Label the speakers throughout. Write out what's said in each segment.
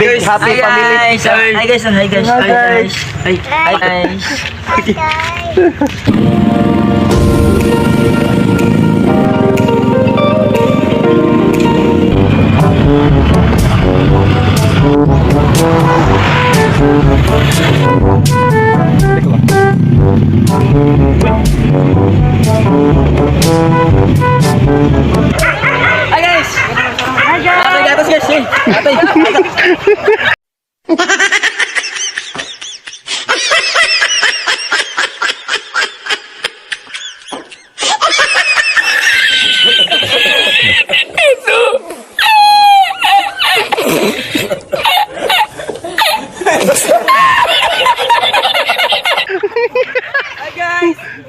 Speaker 1: Big happy family.
Speaker 2: Hi guys. Hi guys. Hi guys. Hi guys. Hi guys. Hi guys. Atay gatas guys. Atay.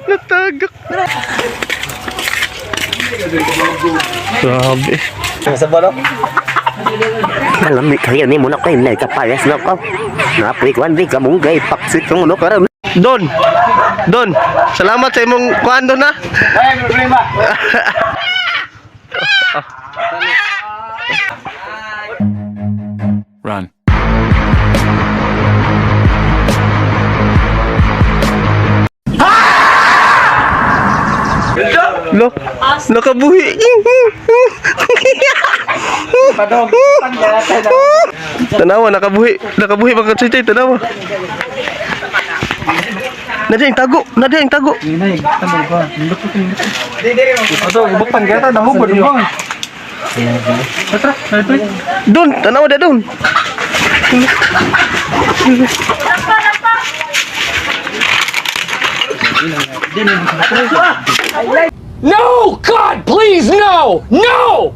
Speaker 1: Natagak. Grabe.
Speaker 3: Sa balo? Malamig kaya ni muna kayo na kapayas na ko. Napikwan di ka mong gay paksit kong ano karam.
Speaker 1: Don. Salamat sa imong kuan Don ha.
Speaker 2: Ay, problema.
Speaker 4: Run.
Speaker 1: Lo, nakabuhi. Tanawa, nakabuhi mga katsitay, tanawa. Nadi ang tago. Don, tanawa dah Don.
Speaker 4: No! God, please, no! No!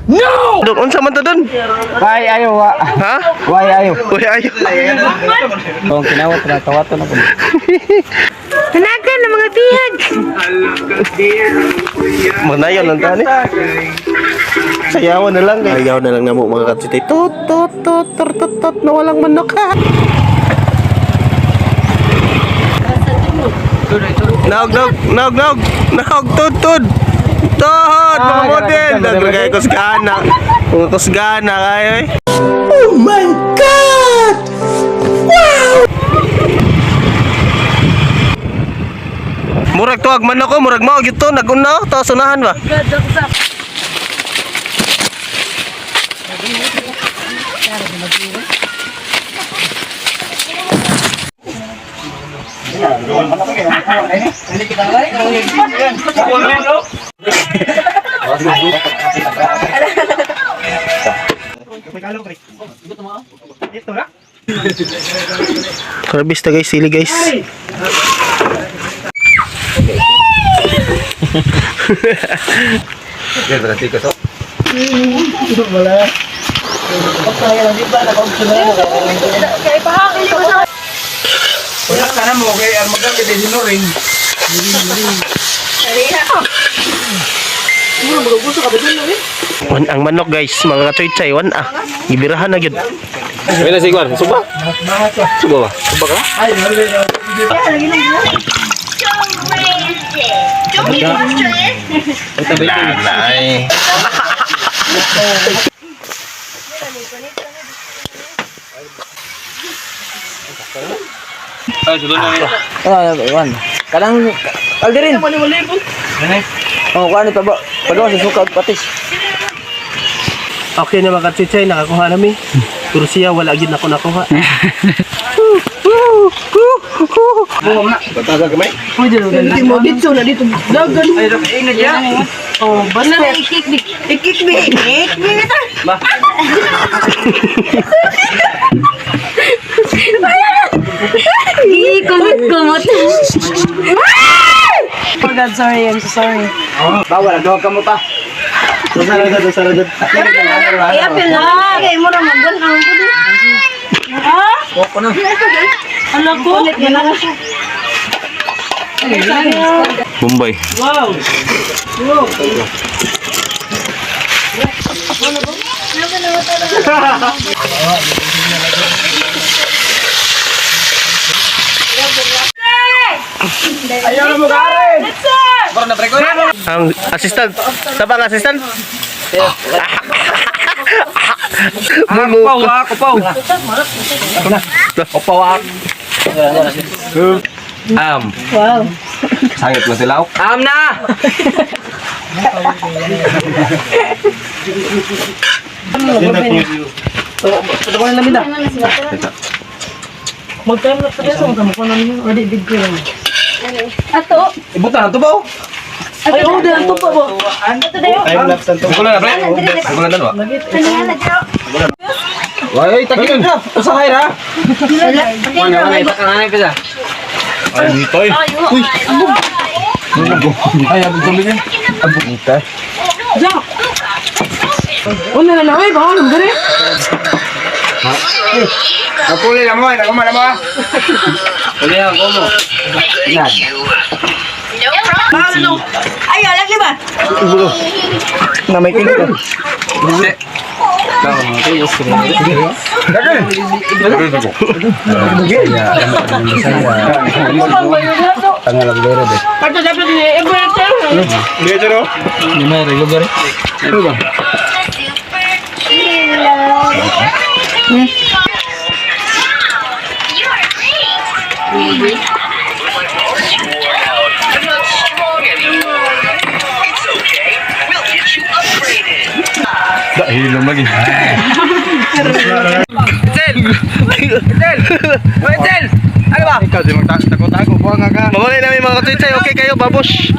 Speaker 4: No!
Speaker 1: Don, unsa man ta Don?
Speaker 2: Why ayo wa?
Speaker 1: Ha?
Speaker 2: Why ayo?
Speaker 1: Uy, ayo.
Speaker 2: Kung kinawat na tawato na po.
Speaker 5: Hanagan ng mga bihag.
Speaker 1: Manayon lang tani. Sayawan na lang. Sayawan na lang namo mga katsitay. Tut, na walang manok ha. Naog, tut. Tod, mga model. Nagagay ko skana. Kung ko skana kayo eh. Oh my God! Wow! Murag tuwag man ako, murag mao gyud to, naguna, taas unahan ba? Karbista guys, sili guys.
Speaker 3: Yan berarti ko to.
Speaker 2: Sana mo kay maganda din sinoring.
Speaker 1: Wan ang manok guys, mga katoy-chay, wan gibirahan na gyud.
Speaker 3: Wala si Gwan, suba. Suba ba? Suba ka? Lalay.
Speaker 4: Ay, sulod na niya.
Speaker 2: Iwan. Kadang aldirin. Oh, kuan pa ba? Padua sa suka ug patis.
Speaker 1: Okay na mga katoy-chay, nakakuha nami. Pero siya wala gyud nako nakuha.
Speaker 3: Bataga kamay.
Speaker 2: Hindi mo dito na dito. Dagan. Ay, ingat yan. Oh, basta ikik-bik. Ikik-bik. Ikik-bik ta.
Speaker 5: Di kumot-kumot.
Speaker 2: Oh God, sorry. I'm so sorry. Bawal, dog ka mo pa. Dosaragad.
Speaker 5: Iya pala. Kaya mo na magun ang ko. Ha?
Speaker 2: Koko na.
Speaker 5: Ano ko?
Speaker 4: Bombay.
Speaker 2: Wow. Ayaw na mo garin.
Speaker 1: Ang assistant, sabang assistant. Mumuka.
Speaker 4: Kupaw. Kupaw.
Speaker 5: Wow.
Speaker 4: Sangit na sila. Na!
Speaker 2: Mag-time na pala sa mga mukha namin yung big ko lang.
Speaker 5: Ato.
Speaker 4: Ibutan na to ba?
Speaker 2: Ay, oo, dahil ito pa ba?
Speaker 5: Ato dayo.
Speaker 4: Bukulan na, pre. Bukulan na, ba?
Speaker 5: Ano nga nagkaw?
Speaker 4: Ay, takin. Usahay na. Ay, dito eh. Uy. Ay, abog kami din. Abog nita.
Speaker 2: Jack! Una na lang, baka nang gari.
Speaker 4: Napuli lang mo, nakumala mo. Puli lang ko mo. Yan.
Speaker 2: Ano?
Speaker 5: Ay, lagi ba?
Speaker 1: Na may kilig.
Speaker 4: Hindi.
Speaker 2: Pato dapat ni Everton.
Speaker 1: Dito ro.
Speaker 4: Dahil lang lagi.
Speaker 1: Ano ba? Ikaw di magtago-tago. Buwang nga ka. Mamuli namin mga katuitsay. Okay kayo, babush.